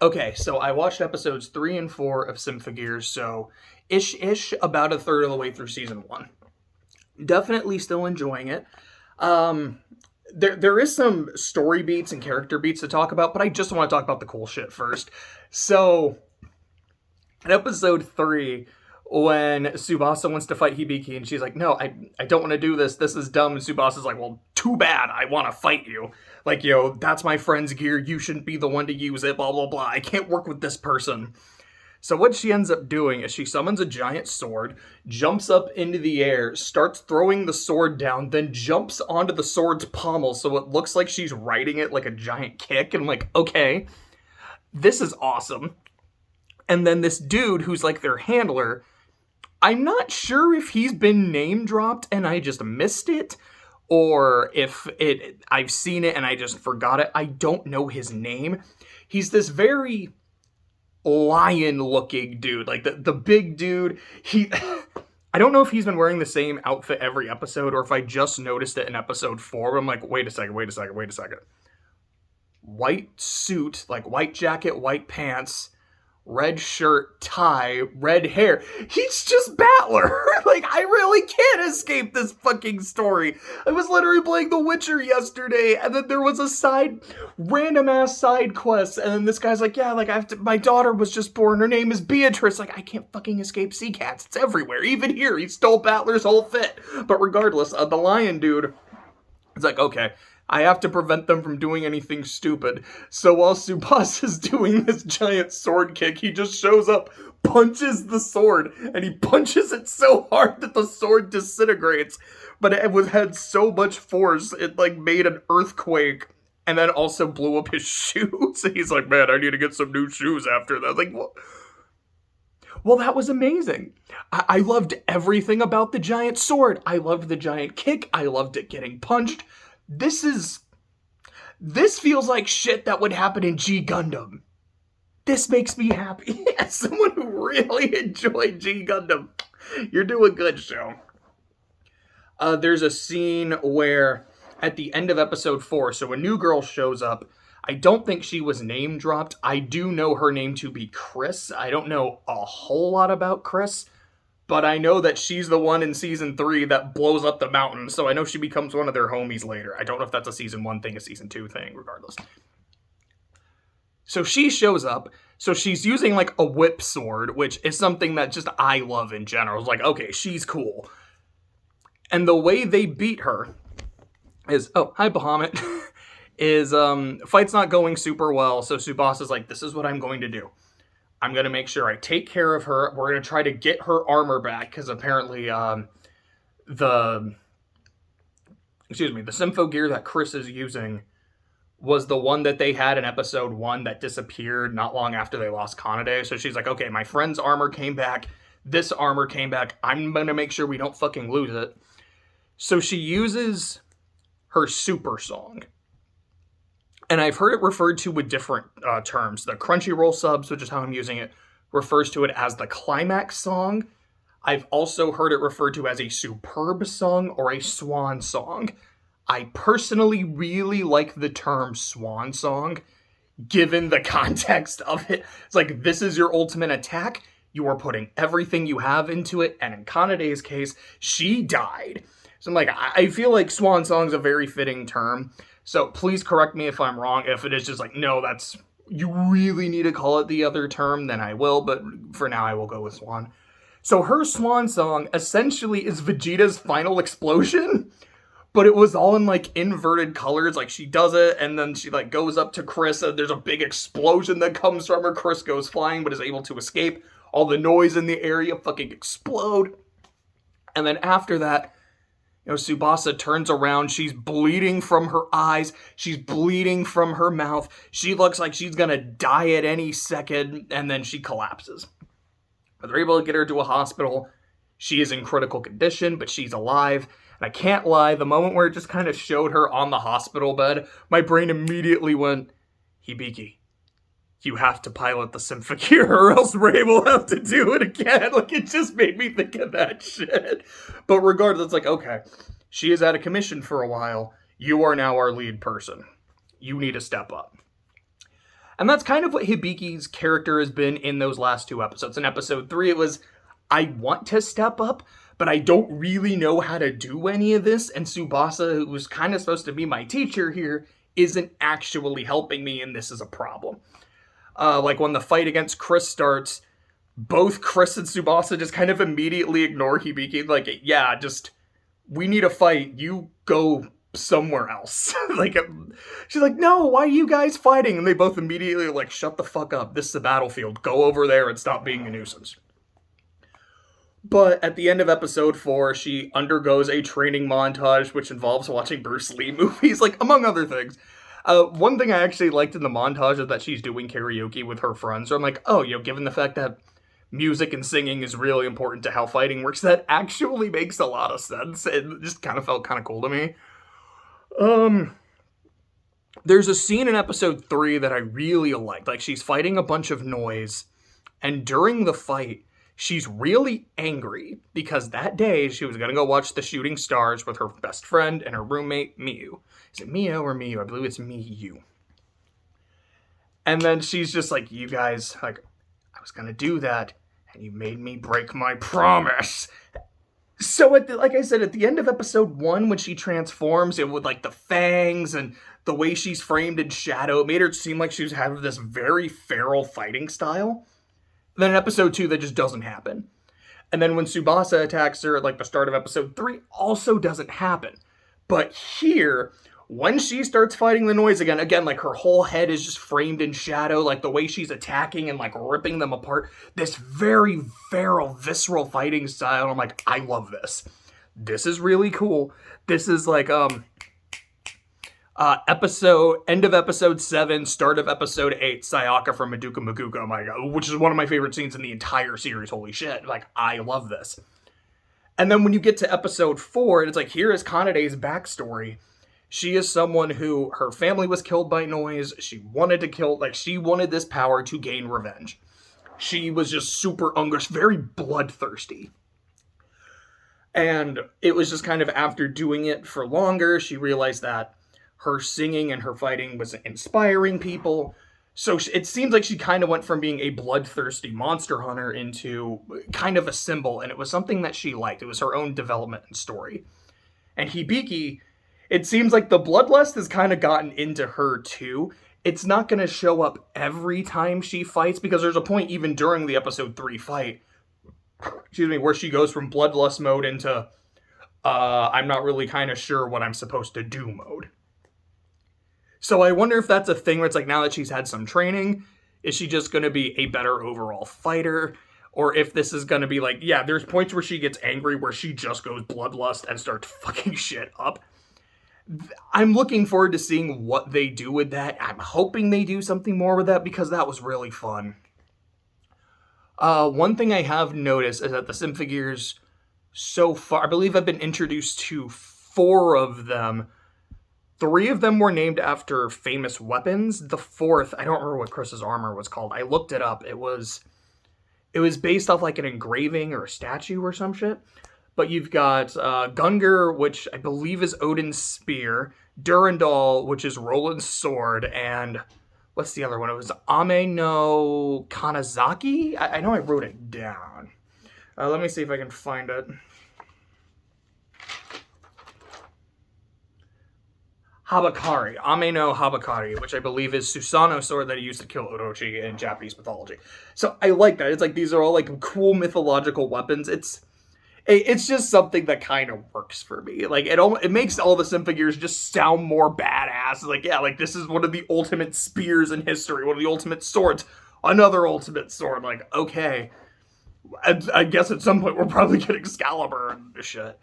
Okay, so I watched episodes 3 and 4 of Symphogear, so ish about a third of the way through season 1. Definitely still enjoying it. Um, there is some story beats and character beats to talk about, but I just want to talk about the cool shit first. So, in episode 3, when Tsubasa wants to fight Hibiki, and she's like, no, I don't want to do this. This is dumb. And Tsubasa's like, well, too bad. I want to fight you. Like, yo, that's my friend's gear. You shouldn't be the one to use it, blah, blah, blah. I can't work with this person. So what she ends up doing is she summons a giant sword, jumps up into the air, starts throwing the sword down, then jumps onto the sword's pommel so it looks like she's riding it like a giant kick. And I'm like, okay, this is awesome. And then this dude who's like their handler, I'm not sure if he's been name dropped and I just missed it, or if I've seen it and I just forgot it. I don't know his name. He's this very lion-looking dude, like the big dude. I don't know if he's been wearing the same outfit every episode or if I just noticed it in episode 4. I'm like, wait a second. White suit, like white jacket, white pants, red shirt, tie, red hair. He's just Battler. Like, I really can't escape this fucking story. I was literally playing The Witcher yesterday, and then there was a random ass side quest, and then this guy's like, yeah, like, my daughter was just born, her name is Beatrice. Like, I can't fucking escape sea cats. It's everywhere. Even here, he stole Battler's whole fit. But regardless, the lion dude is like, okay, I have to prevent them from doing anything stupid. So while Tsubasa is doing this giant sword kick, he just shows up, punches the sword, and he punches it so hard that the sword disintegrates. But it had so much force, it like made an earthquake, and then also blew up his shoes. He's like, man, I need to get some new shoes after that. Like, what? Well, that was amazing. I loved everything about the giant sword. I loved the giant kick. I loved it getting punched. This feels like shit that would happen in G Gundam. This makes me happy. As someone who really enjoyed G Gundam, you're doing good, show. There's a scene where, at the end of episode 4, so a new girl shows up. I don't think she was name dropped. I do know her name to be Chris. I don't know a whole lot about Chris, but I know that she's the one in season 3 that blows up the mountain, so I know she becomes one of their homies later. I don't know if that's a season 1 thing, a season 2 thing, regardless. So she shows up, so she's using like a whip sword, which is something that just I love in general. It's like, okay, she's cool. And the way they beat her is, oh, hi Bahamut, is fight's not going super well, so Tsubasa's like, this is what I'm going to do. I'm going to make sure I take care of her. We're going to try to get her armor back, because apparently the Symphogear that Chris is using was the one that they had in episode 1 that disappeared not long after they lost Kanade. So she's like, okay, my friend's armor came back. This armor came back. I'm going to make sure we don't fucking lose it. So she uses her super song. And I've heard it referred to with different terms. The Crunchyroll subs, which is how I'm using it, refers to it as the climax song. I've also heard it referred to as a superb song or a swan song. I personally really like the term swan song, given the context of it. It's like, this is your ultimate attack. You are putting everything you have into it. And in Kanade's case, she died. So I'm like, I feel like swan song's a very fitting term. So please correct me if I'm wrong. If it is just like, no, you really need to call it the other term, then I will. But for now, I will go with swan. So her swan song essentially is Vegeta's final explosion, but it was all in like inverted colors. Like she does it, and then she like goes up to Chris, and there's a big explosion that comes from her. Chris goes flying, but is able to escape. All the noise in the area fucking explode. And then after that, Tsubasa turns around, she's bleeding from her eyes, she's bleeding from her mouth, she looks like she's gonna die at any second, and then she collapses. But they're able to get her to a hospital. She is in critical condition, but she's alive. And I can't lie, the moment where it just kind of showed her on the hospital bed, my brain immediately went, Hibiki, you have to pilot the Symphogear or else Ray will have to do it again. Like, it just made me think of that shit. But regardless, it's like, okay, she is out of commission for a while. You are now our lead person. You need to step up. And that's kind of what Hibiki's character has been in those last 2 episodes. In episode 3, it was, I want to step up, but I don't really know how to do any of this. And Tsubasa, who was kind of supposed to be my teacher here, isn't actually helping me, and this is a problem. Like when the fight against Chris starts, both Chris and Tsubasa just kind of immediately ignore Hibiki. Like, yeah, just, we need a fight. You go somewhere else. Like, she's like, no, why are you guys fighting? And they both immediately like, shut the fuck up. This is a battlefield. Go over there and stop being a nuisance. But at the end of episode 4, she undergoes a training montage, which involves watching Bruce Lee movies, like, among other things. One thing I actually liked in the montage is that she's doing karaoke with her friends. So I'm like, oh, given the fact that music and singing is really important to how fighting works, that actually makes a lot of sense. It just kind of felt kind of cool to me. There's a scene in episode 3 that I really liked. Like, she's fighting a bunch of noise, and during the fight, she's really angry because that day she was going to go watch The Shooting Stars with her best friend and her roommate, Miyu. Is it Mio or Miyu? I believe it's Miyu. And then she's just like, you guys, like, I was going to do that, and you made me break my promise. So, like I said, at the end of episode 1, when she transforms, it with, like, the fangs and the way she's framed in shadow, it made her seem like she was having this very feral fighting style. Then in episode 2, that just doesn't happen. And then when Tsubasa attacks her at, like, the start of episode 3, also doesn't happen. But here, when she starts fighting the noise again, like, her whole head is just framed in shadow, like, the way she's attacking and, like, ripping them apart, this very feral, visceral fighting style, and I'm like, I love this. This is really cool. This is, like, end of episode 7, start of episode 8, Sayaka from Madoka Magica, oh my god, which is one of my favorite scenes in the entire series, holy shit, like, I love this. And then when you get to episode 4, and it's like, here is Kanade's backstory. She is someone who, her family was killed by noise, she wanted this power to gain revenge. She was just super very bloodthirsty. And it was just kind of after doing it for longer, she realized that her singing and her fighting was inspiring people. So it seems like she kind of went from being a bloodthirsty monster hunter into kind of a symbol, and it was something that she liked. It was her own development and story. And Hibiki, it seems like the bloodlust has kind of gotten into her too. It's not going to show up every time she fights, because there's a point even during the episode 3 fight, where she goes from bloodlust mode into I'm not really kind of sure what I'm supposed to do mode. So I wonder if that's a thing where it's like, now that she's had some training, is she just going to be a better overall fighter? Or if this is going to be like, yeah, there's points where she gets angry where she just goes bloodlust and starts fucking shit up. I'm looking forward to seeing what they do with that. I'm hoping they do something more with that, because that was really fun. One thing I have noticed is that the Symphogears so far, I believe I've been introduced to 4 of them. 3 of them were named after famous weapons. The 4th, I don't remember what Chris's armor was called. I looked it up. It was based off like an engraving or a statue or some shit. But you've got Gungar, which I believe is Odin's spear, Durandal, which is Roland's sword, and what's the other one? It was Ame no Kanazaki? I know I wrote it down. Let me see if I can find it. Habakari, Ame no Habakari, which I believe is Susanoo's sword that he used to kill Orochi in Japanese mythology. So I like that. It's like these are all like cool mythological weapons. It's just something that kind of works for me. Like it makes all the Symphogears just sound more badass. Like, yeah, like this is one of the ultimate spears in history, one of the ultimate swords, another ultimate sword. Like, okay, I guess at some point we'll probably get Excalibur and shit.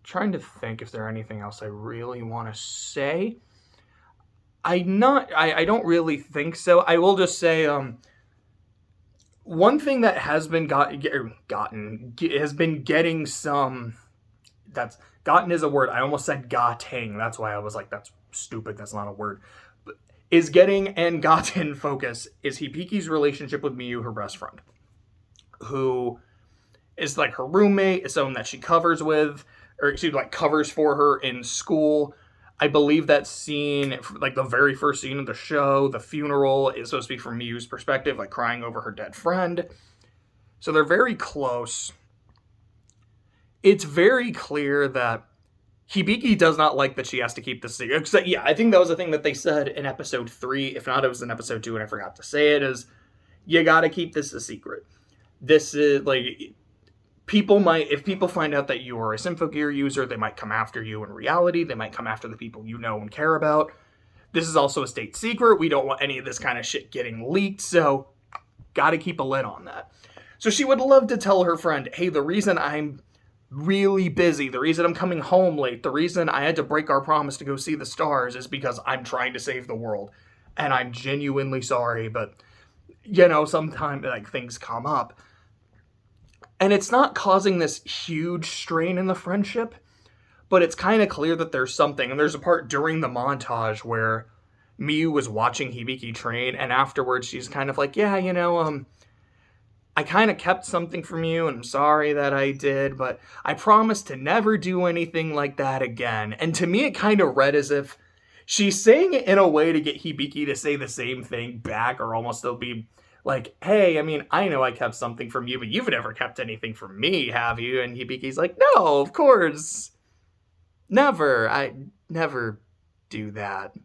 Trying to think if there's anything else I really want to say. I don't really think so. I will just say, one thing that has been has been getting some, gotten is a word. I almost said gotting. That's why I was like, that's stupid. That's not a word. But is getting and gotten focus is Hibiki's relationship with Miyu, her best friend, who is like her roommate, is someone that she covers with, or she like covers for her in school. I believe that scene, like the very first scene of the show, the funeral, is supposed to be from Miyu's perspective, like crying over her dead friend. So they're very close. It's very clear that Hibiki does not like that she has to keep this secret. Yeah, I think that was the thing that they said in episode 3. If not, it was in episode 2 and I forgot to say it, is you gotta keep this a secret. This is, like, if people find out that you are a Symphogear user, they might come after you in reality. They might come after the people you know and care about. This is also a state secret. We don't want any of this kind of shit getting leaked, so gotta keep a lid on that. So she would love to tell her friend, hey, the reason I'm really busy, the reason I'm coming home late, the reason I had to break our promise to go see the stars is because I'm trying to save the world. And I'm genuinely sorry, but, sometimes, like, things come up. And it's not causing this huge strain in the friendship, but it's kind of clear that there's something. And there's a part during the montage where Miyu was watching Hibiki train, and afterwards she's kind of like, yeah, I kind of kept something from you, and I'm sorry that I did, but I promised to never do anything like that again. And to me, it kind of read as if she's saying it in a way to get Hibiki to say the same thing back, or almost it'll be like, hey, I know I kept something from you, but you've never kept anything from me, have you? And Hibiki's like, no, of course. Never. I never do that.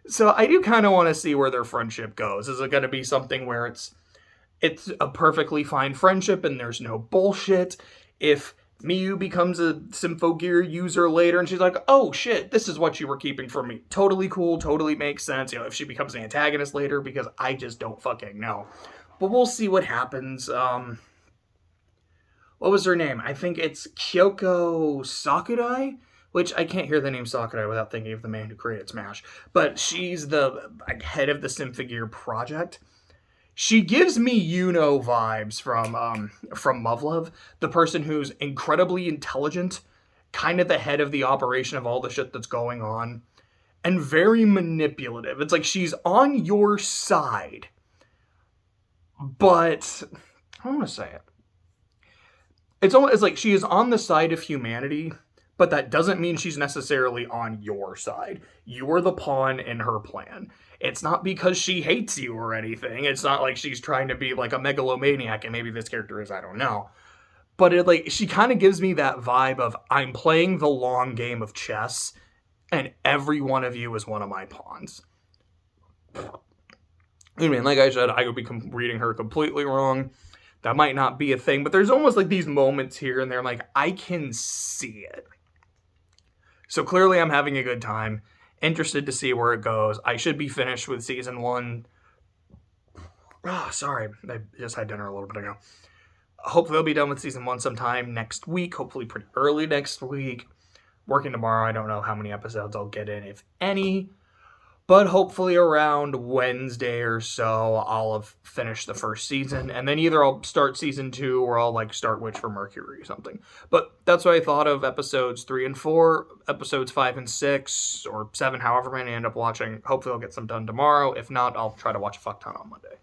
So I do kind of want to see where their friendship goes. Is it going to be something where it's a perfectly fine friendship and there's no bullshit? If Miyu becomes a Symphogear user later and she's like, oh shit, this is what you were keeping from me. Totally cool, totally makes sense. If she becomes an antagonist later, because I just don't fucking know. But we'll see what happens. What was her name? I think it's Kyoko Sakurai, which I can't hear the name Sakurai without thinking of the man who created Smash. But she's the head of the Symphogear project. She gives me vibes from Muv-Luv, the person who's incredibly intelligent, kind of the head of the operation of all the shit that's going on, and very manipulative. It's like she's on your side, but I don't want to say it. It's like she is on the side of humanity, but that doesn't mean she's necessarily on your side. You are the pawn in her plan. It's not because she hates you or anything. It's not like she's trying to be like a megalomaniac, and maybe this character is, I don't know. But she kind of gives me that vibe of, I'm playing the long game of chess, and every one of you is one of my pawns. Like I said, I could be reading her completely wrong. That might not be a thing, but there's almost like these moments here and there, I'm like, I can see it. So clearly I'm having a good time. Interested to see where it goes. I should be finished with season 1. Sorry, I just had dinner a little bit ago. Hopefully I'll be done with season 1 sometime next week. Hopefully pretty early next week. Working tomorrow, I don't know how many episodes I'll get in, if any. But hopefully around Wednesday or so, I'll have finished the first season. And then either I'll start season 2 or I'll start Witch for Mercury or something. But that's what I thought of episodes 3 and 4, episodes 5 and 6, or 7, however many I end up watching. Hopefully I'll get some done tomorrow. If not, I'll try to watch a fuck ton on Monday.